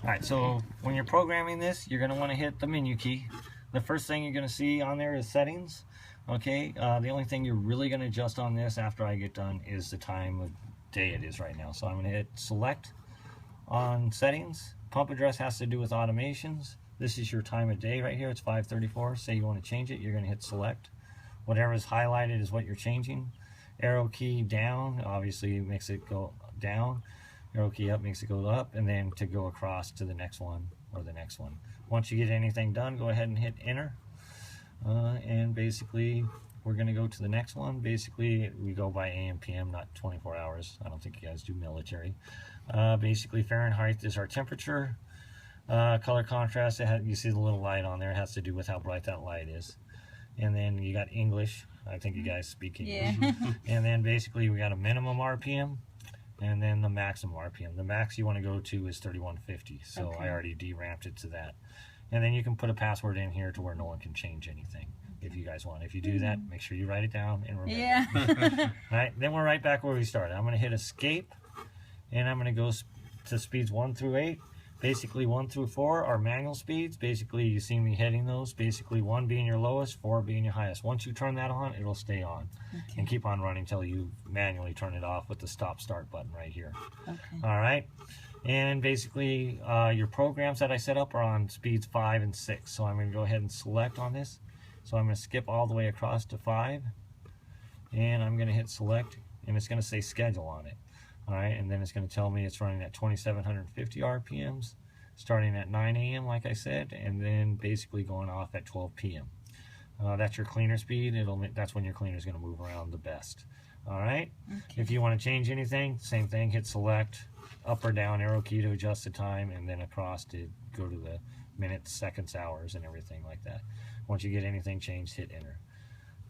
Alright, so when you're programming this, you're going to want to hit the menu key. The first thing you're going to see on there is settings. Okay, the only thing you're really going to adjust on this after I get done is the time of day it is right now. So I'm going to hit select on settings. Pump address has to do with automations. This is your time of day right here. It's 5:34. Say you want to change it, you're going to hit select. Whatever is highlighted is what you're changing. Arrow key down obviously makes it go down. Arrow key up makes it go up, and then to go across to the next one or the next one. Once you get anything done, go ahead and hit enter. And basically we're going to go to the next one. Basically we go by AM PM, not 24 hours. I don't think you guys do military. Basically Fahrenheit is our temperature. Color contrast, you see the little light on there. It has to do with how bright that light is. And then you got English. I think you guys speak English. Yeah. And then basically we got a minimum RPM and then the maximum RPM. The max you want to go to is 3150. So okay. I already deramped it to that. And then you can put a password in here to where no one can change anything if you guys want. If you do that, make sure you write it down and remember. Yeah. Alright, then we're right back where we started. I'm going to hit escape and I'm going to go to speeds 1 through 8. Basically 1 through 4 are manual speeds. Basically you see me hitting those. Basically 1 being your lowest, 4 being your highest. Once you turn that on, it'll stay on. Okay. And keep on running until you manually turn it off with the stop start button right here. Okay. Alright. And basically your programs that I set up are on speeds 5 and 6. So I'm going to go ahead and select on this. So I'm going to skip all the way across to 5. And I'm going to hit select and it's going to say schedule on it. Alright, and then it's going to tell me it's running at 2750 RPMs, starting at 9 AM like I said, and then basically going off at 12 PM. That's your cleaner speed. That's when your cleaner is going to move around the best. Alright, okay. If you want to change anything, same thing, hit select, up or down arrow key to adjust the time, and then across to go to the minutes, seconds, hours, and everything like that. Once you get anything changed, hit enter.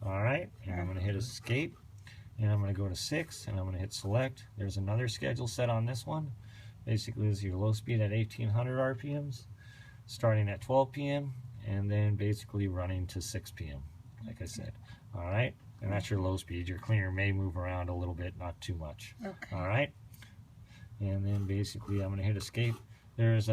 Alright, and I'm going to hit escape. And I'm going to go to 6 and I'm going to hit select. There's another schedule set on this one. Basically this is your low speed at 1800 RPMs, starting at 12 PM and then basically running to 6 PM, like I said. Alright, and that's your low speed. Your cleaner may move around a little bit, not too much. Okay. Alright, and then basically I'm going to hit escape. There's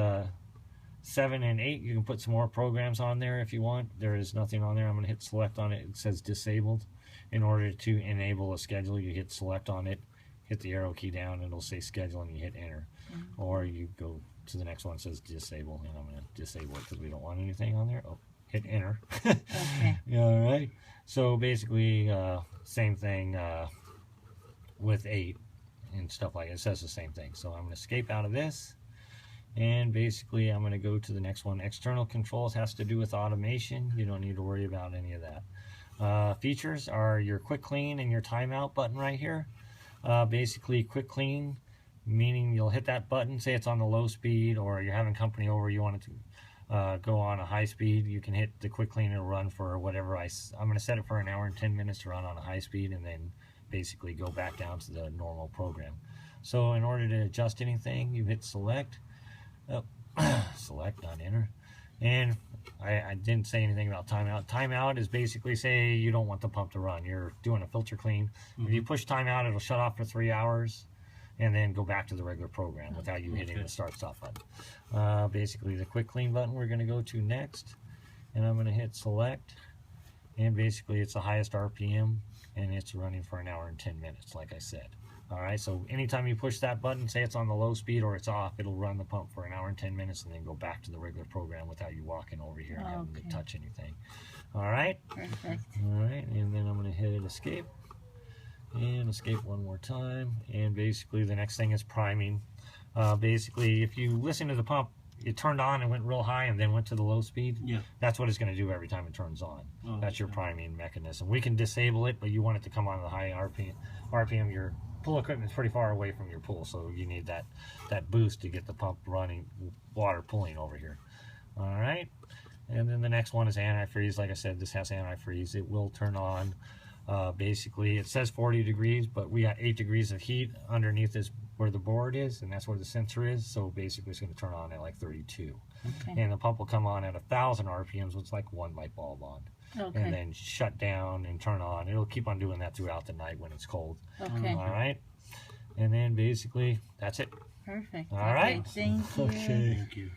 7 and 8. You can put some more programs on there if you want. There is nothing on there. I'm going to hit select on it. It says disabled. In order to enable a schedule, you hit select on it, hit the arrow key down, and it'll say schedule, and you hit enter. Or you go to the next one that says disable, and I'm going to disable it because we don't want anything on there. Oh, hit enter. Okay. Alright, so basically same thing with 8 and stuff like it. It says the same thing. So I'm going to escape out of this, and basically I'm going to go to the next one. External controls has to do with automation. You don't need to worry about any of that. Features are your quick clean and your timeout button right here. Basically quick clean, meaning you'll hit that button, say it's on the low speed or you're having company over, you want it to go on a high speed, you can hit the quick clean and run for whatever I'm going to set it for an hour and 10 minutes to run on a high speed and then basically go back down to the normal program. So in order to adjust anything, you hit select, select, not enter, and I didn't say anything about timeout. Timeout is basically say you don't want the pump to run. You're doing a filter clean. If you push timeout, it'll shut off for 3 hours and then go back to the regular program without you hitting the start stop button. Basically the quick clean button we're going to go to next, and I'm going to hit select, and basically it's the highest RPM and it's running for an hour and 10 minutes like I said. Alright, so anytime you push that button, say it's on the low speed or it's off, it'll run the pump for an hour and 10 minutes and then go back to the regular program without you walking over here and having to touch anything. Alright? Perfect. Alright, and then I'm going to hit escape. And escape one more time. And basically the next thing is priming. Basically, if you listen to the pump, it turned on and went real high and then went to the low speed. Yeah. That's what it's going to do every time it turns on. Oh, that's your priming mechanism. We can disable it, but you want it to come on the high RPM. Your pool equipment is pretty far away from your pool, so you need that boost to get the pump running, water pulling over here. Alright, and then the next one is antifreeze. Like I said, this has antifreeze. It will turn on. Basically it says 40 degrees, but we got 8 degrees of heat underneath this where the board is, and that's where the sensor is, so basically it's going to turn on at like 32. Okay. And the pump will come on at 1000 RPMs, which is like 1 light bulb on. Okay. And then shut down and turn on. It'll keep on doing that throughout the night when it's cold. Okay. Alright, and then basically that's it. Perfect. All okay, right. Thank you. Okay. Thank you.